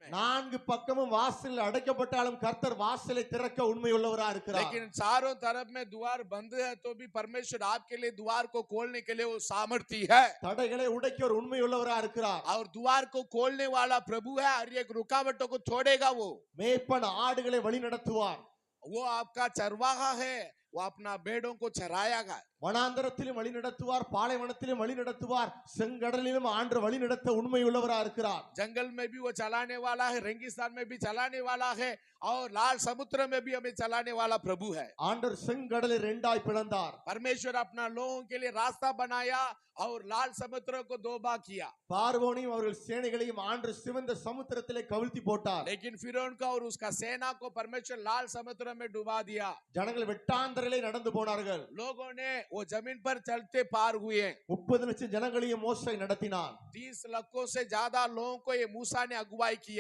है। நான்கு பக்கமும் வாசல் அடைக்கப்பட்டாலும் கர்த்தர் வாசலை திறக்க உண்மையுள்ளவராக இருக்கிறார். लेकिन चारों तरफ में द्वार बंद है तो भी परमेश्वर आपके लिए द्वार को खोलने के लिए वो सामर्थी है। தடைகளை உடைக்க ஒரு உண்மையுள்ளவராக இருக்கிறார். और द्वार को खोलने वाला प्रभु है और एक रुकावटों को छोड़ेगा वो। மேய்ப்பன் ஆடுகளை வழி நடத்துவார். वो आपका चरवाहा है, वो अपना भेड़ों को चराएगा। வனாந்தரத்திலும் வழி நடத்துவார், பாலைவனத்திலும் வழி நடத்துவார், செங்கடலிலும் ஆண்டு வழி நடத்த உண்மையுள்ளவராக இருக்கிறார். जंगल में भी वो चलाने वाला है, रेगिस्तान में भी चलाने वाला है और लाल समुद्र में भी हमें चलाने वाला प्रभु है। ஆண்டவர் செங்கடலை இரண்டாய் பிளந்தார். परमेश्वर अपना लोगों के लिए रास्ता बनाया और लाल समुद्र को दो भाग किया। பார்வோனையும் அவர்கள் சேனைகளையும் ஆண்டவர் சிவந்த சமுத்திரத்திலே கவிழ்த்தி போட்டார். लेकिन फिरौन का और उसका सेना को परमेश्वर लाल समुद्र में डुबा दिया। ஜனங்கள் வெட்டாந்தரையிலே நடந்து போனார்கள். लोगों ने वो जमीन पर चलते पार हुए। 30 லட்சம் ஜனங்களையும் மோசே நடத்தினார். 30 लाखों से ज्यादा लोगों को ये मूसा ने अगुवाई किया।